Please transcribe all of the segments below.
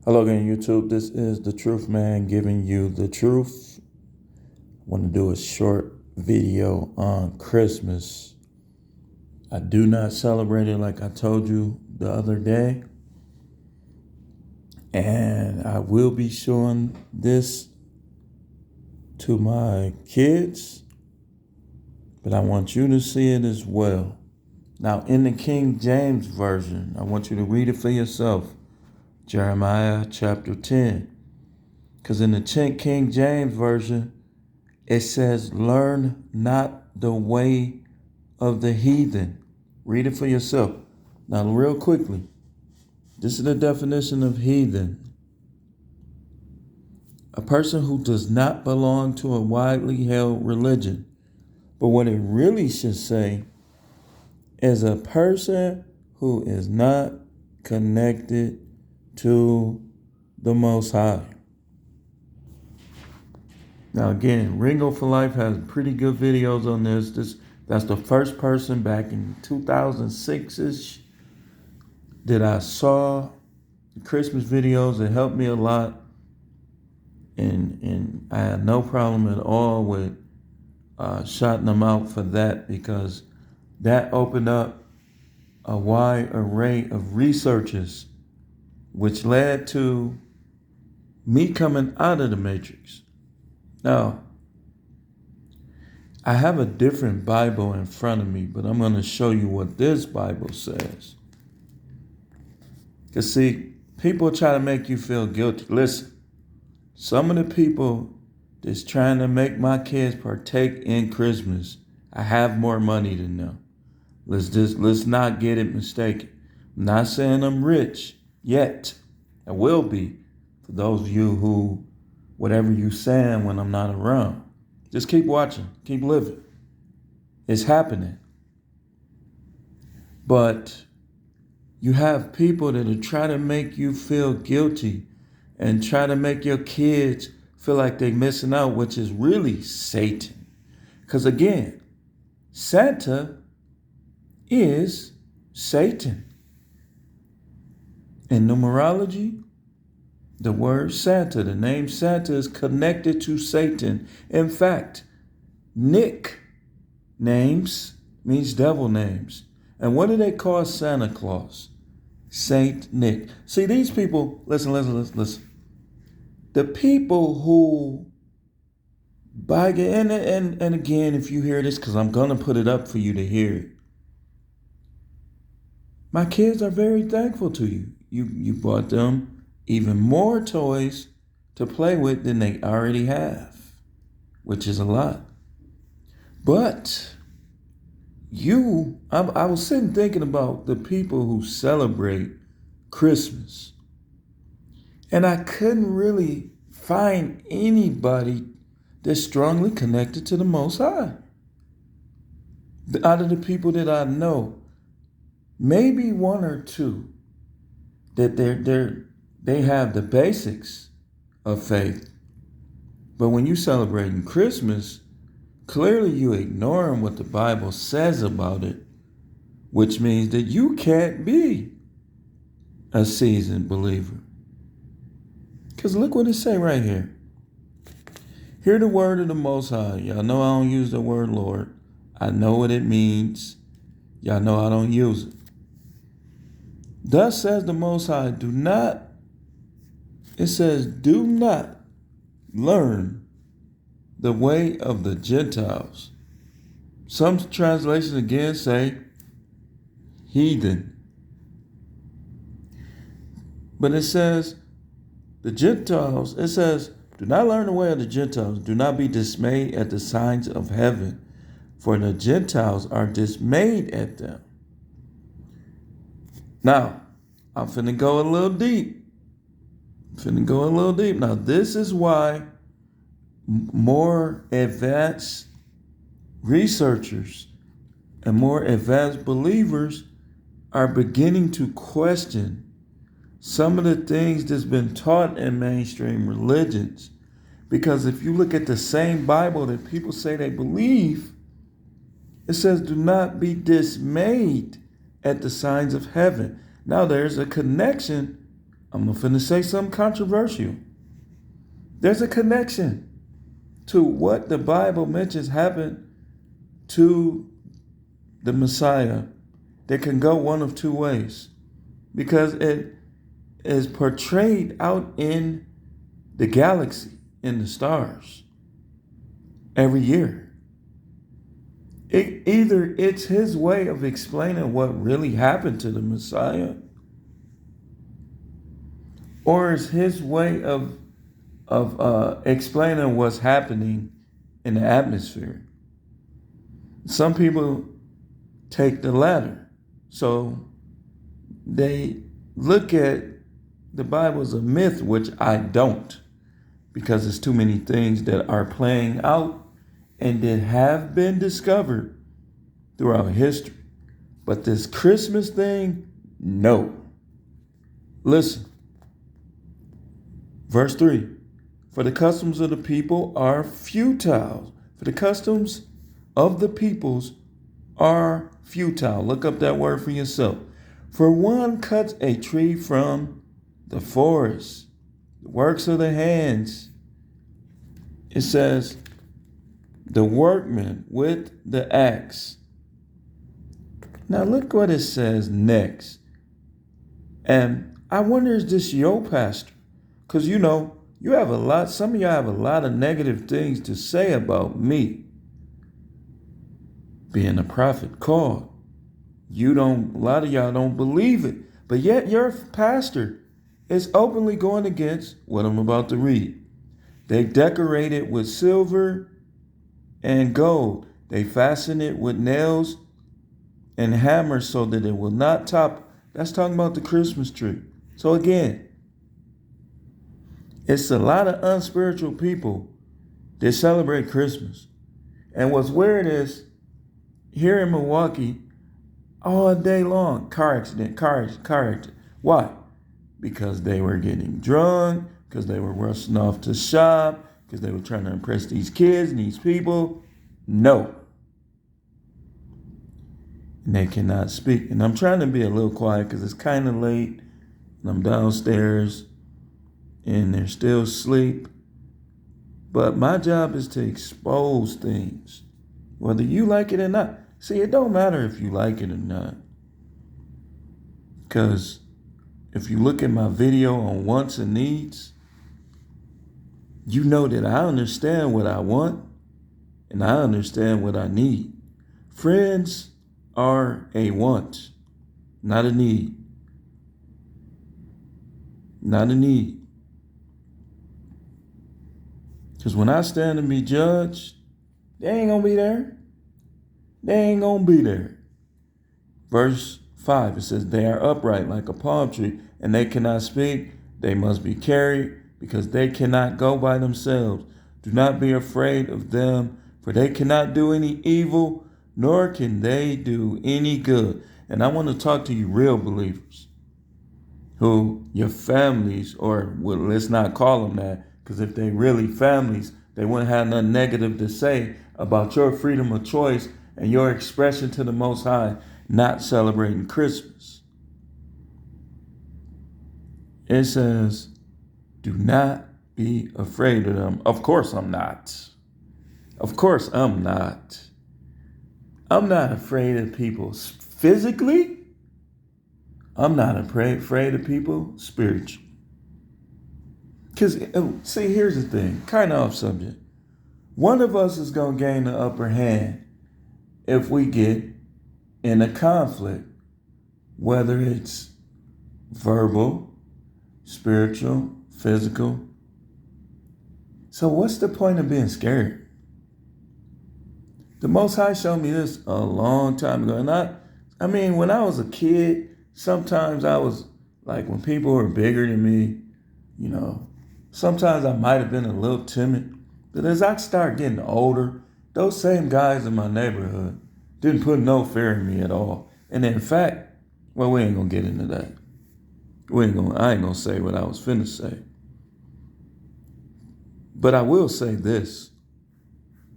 Hello again, YouTube. This is the Truth Man giving you the truth. I want to do a short video on Christmas. I do not celebrate it like I told you the other day. And I will be showing this to my kids, but I want you to see it as well. Now, in the King James Version, I want you to read it for yourself. Jeremiah chapter 10. Because in the King James Version, it says, learn not the way of the heathen. Read it for yourself. Now, real quickly, this is the definition of heathen. A person who does not belong to a widely held religion. But what it really should say is a person who is not connected to the Most High. Now again, Ringo for Life has pretty good videos on this. That's the first person back in 2006-ish that I saw the Christmas videos. It helped me a lot. And I had no problem at all with shouting them out for that, because that opened up a wide array of researches, which led to me coming out of the Matrix. Now, I have a different Bible in front of me, but I'm going to show you what this Bible says. Because see, people try to make you feel guilty. Listen, some of the people that's trying to make my kids partake in Christmas, I have more money than them. Let's not get it mistaken. I'm not saying I'm rich yet. I will be for those of you who, whatever you saying when I'm not around. Just keep watching, keep living. It's happening. But you have people that are trying to make you feel guilty and try to make your kids feel like they're missing out, which is really Satan. Because again, Santa is Satan. In numerology, the word Santa, the name Santa, is connected to Satan. In fact, Nick names means devil names. And what do they call Santa Claus? Saint Nick. See, these people, listen. The people who buy it, and again, if you hear this, because I'm going to put it up for you to hear it. My kids are very thankful to you. You bought them even more toys to play with than they already have, which is a lot. But I was sitting thinking about the people who celebrate Christmas, and I couldn't really find anybody that's strongly connected to the Most High. Out of the people that I know, maybe one or two that they have the basics of faith. But when you celebrating Christmas, clearly you ignoring what the Bible says about it, which means that you can't be a seasoned believer. Because look what it say right here. Hear the word of the Most High. Y'all know I don't use the word Lord. I know what it means. Y'all know I don't use it. Thus says the Most High, do not learn the way of the Gentiles. Some translations again say heathen. But it says the Gentiles, it says, do not learn the way of the Gentiles. Do not be dismayed at the signs of heaven, for the Gentiles are dismayed at them. Now, I'm finna go a little deep. Now, this is why more advanced researchers and more advanced believers are beginning to question some of the things that's been taught in mainstream religions. Because if you look at the same Bible that people say they believe, it says, do not be dismayed at the signs of heaven. Now there's a connection I'm finna say something controversial. There's a connection to what the Bible mentions happened to the Messiah that can go one of two ways, because it is portrayed out in the galaxy, in the stars, every year. Either it's his way of explaining what really happened to the Messiah, or it's his way of explaining what's happening in the atmosphere. Some people take the latter. So they look at the Bible as a myth, which I don't, because there's too many things that are playing out and that have been discovered throughout history. But this Christmas thing, no. Listen. Verse 3. For the customs of the people are futile. For the customs of the peoples are futile. Look up that word for yourself. For one cuts a tree from the forest, the works of the hands. It says, the workman with the axe. Now look what it says next. And I wonder, is this your pastor? Because you know, some of y'all have a lot of negative things to say about me being a prophet called. A lot of y'all don't believe it. But yet your pastor is openly going against what I'm about to read. They decorate it with silver and gold. They fasten it with nails and hammers so that it will not topple. That's talking about the Christmas tree. So again, it's a lot of unspiritual people that celebrate Christmas. And what's weird is, here in Milwaukee, all day long, car accident. Why? Because they were getting drunk, because they were rushing off to shop, because they were trying to impress these kids and these people. No. And they cannot speak. And I'm trying to be a little quiet because it's kind of late, and I'm downstairs, and they're still asleep. But my job is to expose things, whether you like it or not. See, it don't matter if you like it or not. Because if you look at my video on wants and needs, you know that I understand what I want and I understand what I need. Friends are a want, not a need. Not a need. Because when I stand and be judged, they ain't going to be there. They ain't going to be there. Verse 5, it says, they are upright like a palm tree, and they cannot speak. They must be carried, because they cannot go by themselves. Do not be afraid of them, for they cannot do any evil, nor can they do any good. And I want to talk to you real believers, who your families, or well, let's not call them that, because if they really families, they wouldn't have nothing negative to say about your freedom of choice and your expression to the Most High not celebrating Christmas. It says, do not be afraid of them. Of course I'm not. Of course I'm not. I'm not afraid of people physically. I'm not afraid of people spiritually. Because, see, here's the thing, kind of off subject. One of us is going to gain the upper hand if we get in a conflict, whether it's verbal, spiritual, physical. So what's the point of being scared? The Most High showed me this a long time ago. And I mean, when I was a kid, sometimes I was like, when people were bigger than me, you know, sometimes I might have been a little timid. But as I started getting older, those same guys in my neighborhood didn't put no fear in me at all. And in fact, well, we ain't gonna get into that. I ain't gonna say what I was finna say. But I will say this.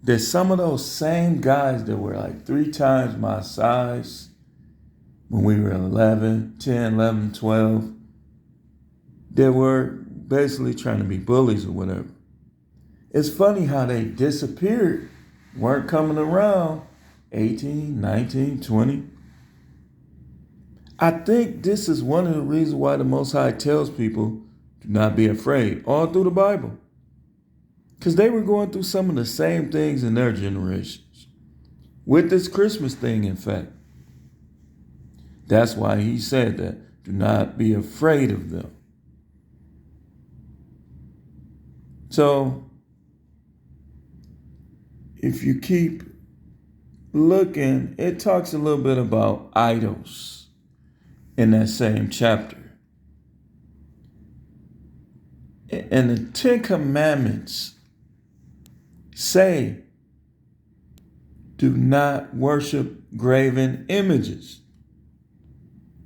There's some of those same guys that were like 3 times my size when we were 11, 10, 11, 12. that were basically trying to be bullies or whatever. It's funny how they disappeared, weren't coming around 18, 19, 20. I think this is one of the reasons why the Most High tells people do not be afraid, all through the Bible. Because they were going through some of the same things in their generations. With this Christmas thing, in fact. That's why he said that, do not be afraid of them. So, if you keep looking, it talks a little bit about idols in that same chapter. And the 10 Commandments say, do not worship graven images.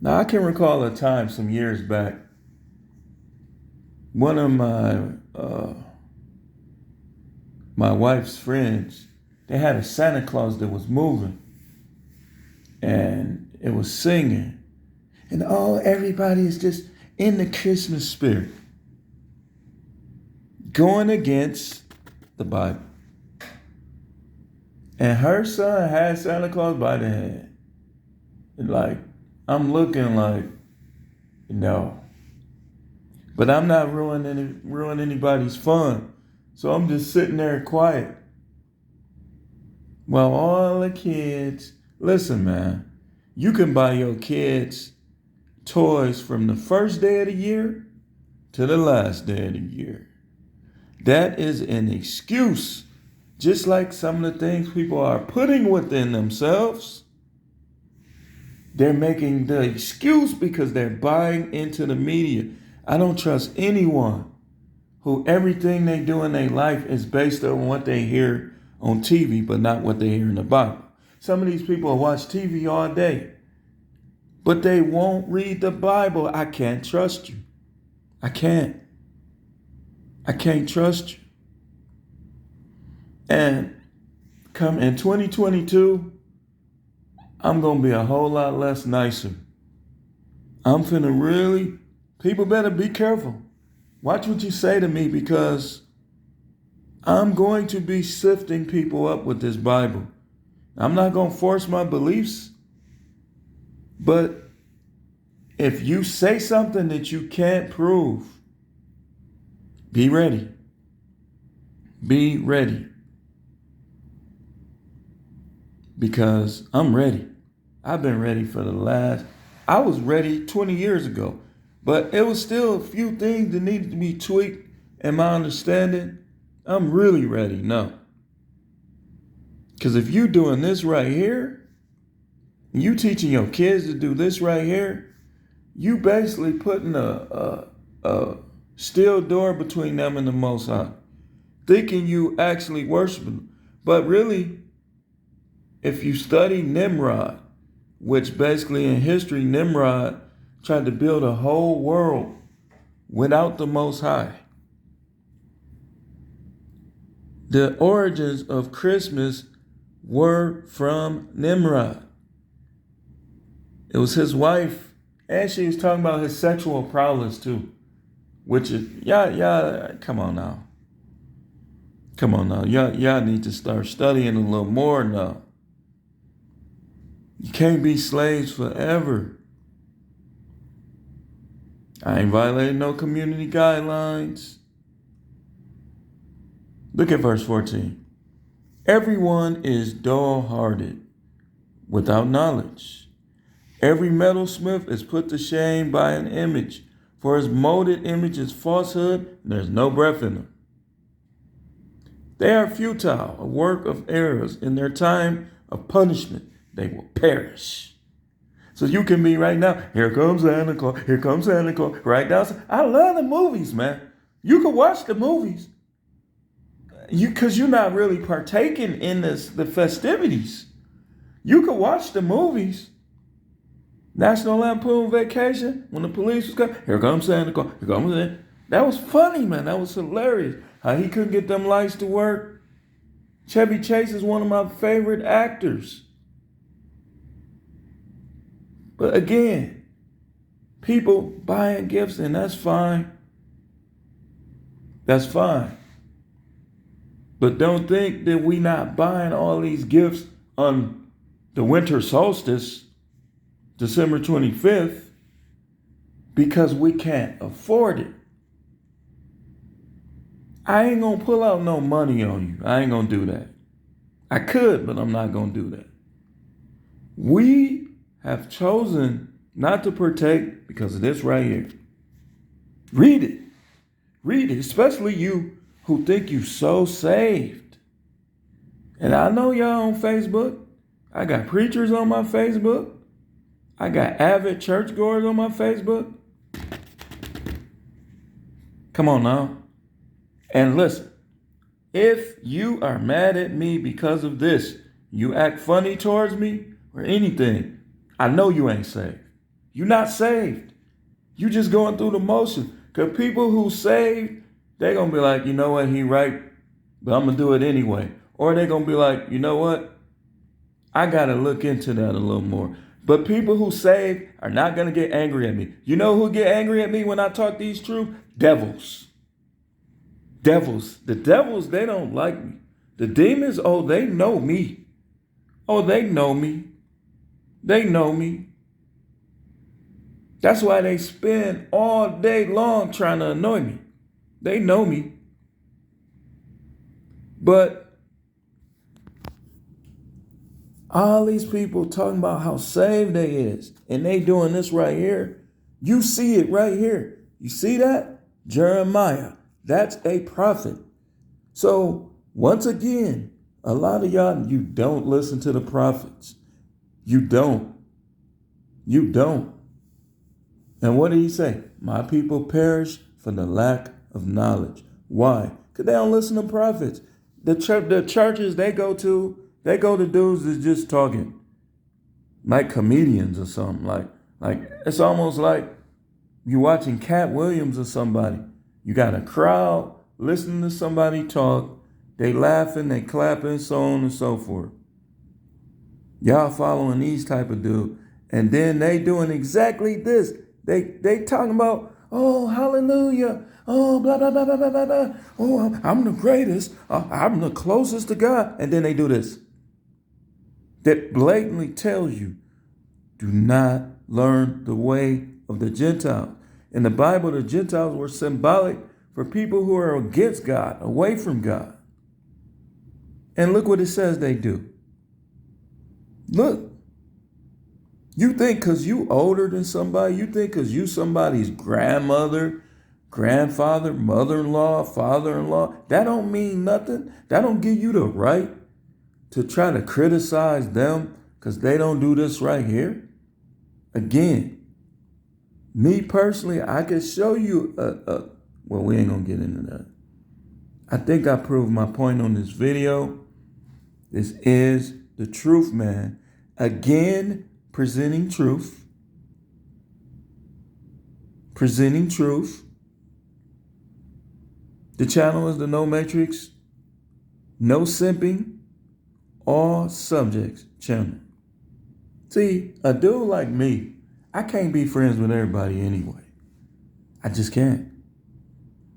Now, I can recall a time some years back, one of my wife's friends, they had a Santa Claus that was moving and it was singing. And everybody is just in the Christmas spirit, going against the Bible. And her son had Santa Claus by the hand. And I'm looking like, no. But I'm not ruining anybody's fun. So I'm just sitting there quiet. Well, all the kids, listen, man, you can buy your kids toys from the first day of the year to the last day of the year. That is an excuse, just like some of the things people are putting within themselves. They're making the excuse because they're buying into the media. I don't trust anyone who everything they do in their life is based on what they hear on TV, but not what they hear in the Bible. Some of these people watch TV all day, but they won't read the Bible. I can't trust you. I can't trust you. And come in 2022, I'm going to be a whole lot less nicer. I'm finna people better be careful. Watch what you say to me, because I'm going to be sifting people up with this Bible. I'm not going to force my beliefs. But if you say something that you can't prove, be ready. Be ready. Because I'm ready. I've been ready I was ready 20 years ago. But it was still a few things that needed to be tweaked in my understanding. I'm really ready now. Because if you doing this right here, and you teaching your kids to do this right here, you basically putting a steel door between them and the Most High, thinking you actually worship them. But really, if you study Nimrod, which basically in history, Nimrod tried to build a whole world without the Most High. The origins of Christmas were from Nimrod. It was his wife, and she was talking about his sexual prowess too, which is, come on now. Y'all need to start studying a little more now. You can't be slaves forever. I ain't violating no community guidelines. Look at verse 14. Everyone is dull-hearted, without knowledge. Every metalsmith is put to shame by an image, for his molded image is falsehood, and there's no breath in them. They are futile, a work of errors. In their time of punishment, they will perish. So you can be right now, here comes Santa Claus, right now. I love the movies, man. You can watch the movies. Because you're not really partaking in the festivities. You can watch the movies. National Lampoon Vacation, when the police was coming, here comes Santa Claus, here comes Santa. That was funny, man. That was hilarious. How he couldn't get them lights to work. Chevy Chase is one of my favorite actors. But again, people buying gifts, and that's fine. That's fine. But don't think that we not buying all these gifts on the winter solstice, December 25th, because we can't afford it. I ain't gonna pull out no money on you. I ain't gonna do that. I could, but I'm not gonna do that. We have chosen not to partake because of this right here. Read it. Read it, especially you who think you so saved. And I know y'all on Facebook. I got preachers on my Facebook. I got avid churchgoers on my Facebook. Come on now. And listen, if you are mad at me because of this, you act funny towards me or anything, I know you ain't saved. You're not saved. You just going through the motion. Because people who saved, they're going to be like, you know what, he right, but I'm going to do it anyway. Or they're going to be like, you know what, I got to look into that a little more. But people who saved are not going to get angry at me. You know who get angry at me when I talk these truths? Devils. Devils. The devils, they don't like me. The demons, oh, they know me. Oh, they know me. They know me. That's why they spend all day long trying to annoy me. They know me. But all these people talking about how saved they is, and they doing this right here. You see it right here. You see that? Jeremiah. That's a prophet. So once again, a lot of y'all, you don't listen to the prophets. You don't. You don't. And what did he say? My people perish for the lack of knowledge. Why? Because they don't listen to prophets. The churches they go to dudes that's just talking like comedians or something. Like it's almost like you watching Cat Williams or somebody. You got a crowd listening to somebody talk. They laughing, they clapping, so on and so forth. Y'all following these type of dudes. And then they doing exactly this. They talking about, oh, hallelujah. Oh, blah, blah, blah, blah, blah, blah, blah. Oh, I'm the greatest. I'm the closest to God. And then they do this. That blatantly tells you, do not learn the way of the Gentiles. In the Bible, the Gentiles were symbolic for people who are against God, away from God. And look what it says they do. Look. You think because you older than somebody, you think because you somebody's grandmother, grandfather, mother-in-law, father-in-law, that don't mean nothing. That don't give you the right to try to criticize them because they don't do this right here. Again, me personally, I can show you well, we ain't gonna get into that. I think I proved my point on this video. This is the truth, man. Again, presenting truth. Presenting truth. The channel is the No Matrix, No Simping, All Subjects channel. See, a dude like me, I can't be friends with everybody anyway. I just can't.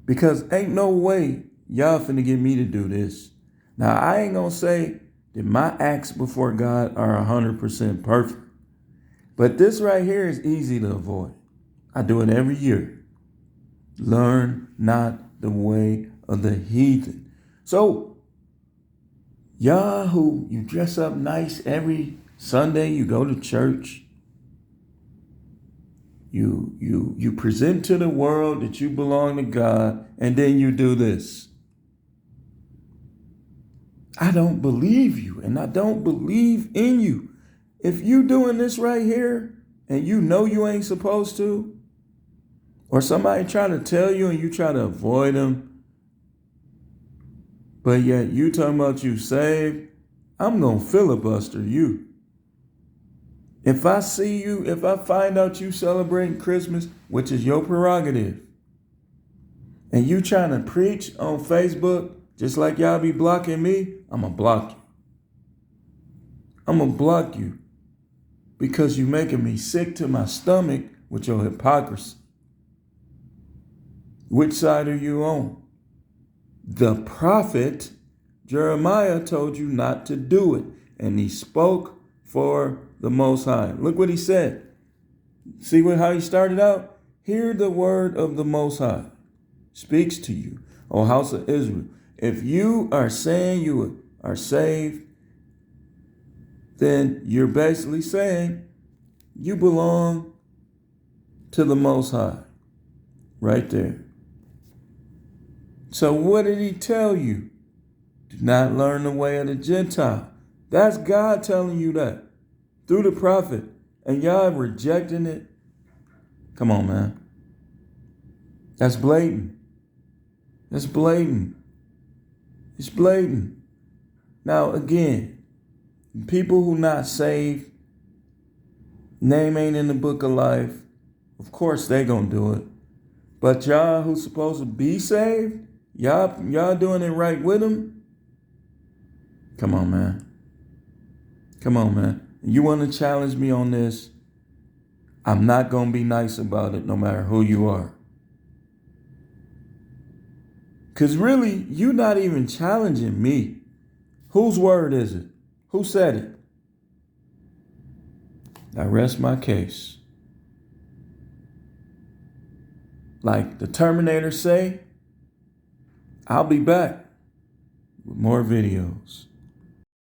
Because ain't no way y'all finna get me to do this. Now, I ain't gonna say that my acts before God are 100% perfect. But this right here is easy to avoid. I do it every year. Learn not the way of the heathen. So, y'all who you dress up nice every Sunday, you go to church. You present to the world that you belong to God, and then you do this. I don't believe you, and I don't believe in you. If you doing this right here, and you know you ain't supposed to, or somebody try to tell you and you try to avoid them, but yet you talking about you saved, I'm going to filibuster you. If I see you, if I find out you celebrating Christmas, which is your prerogative, and you trying to preach on Facebook, just like y'all be blocking me, I'm going to block you. I'm going to block you because you making me sick to my stomach with your hypocrisy. Which side are you on? The prophet Jeremiah told you not to do it. And he spoke for the Most High. Look what he said. See how he started out? Hear the word of the Most High. Speaks to you, O house of Israel. If you are saying you are saved, then you're basically saying you belong to the Most High. Right there. So what did he tell you? Do not learn the way of the Gentile. That's God telling you that through the prophet. And y'all rejecting it. Come on, man. That's blatant. That's blatant. It's blatant. Now, again, people who not saved, name ain't in the book of life, of course they gonna do it. But y'all who's supposed to be saved, y'all doing it right with them? Come on, man. Come on, man. You want to challenge me on this? I'm not going to be nice about it no matter who you are. Because really, you're not even challenging me. Whose word is it? Who said it? I rest my case. Like the Terminator say, I'll be back with more videos.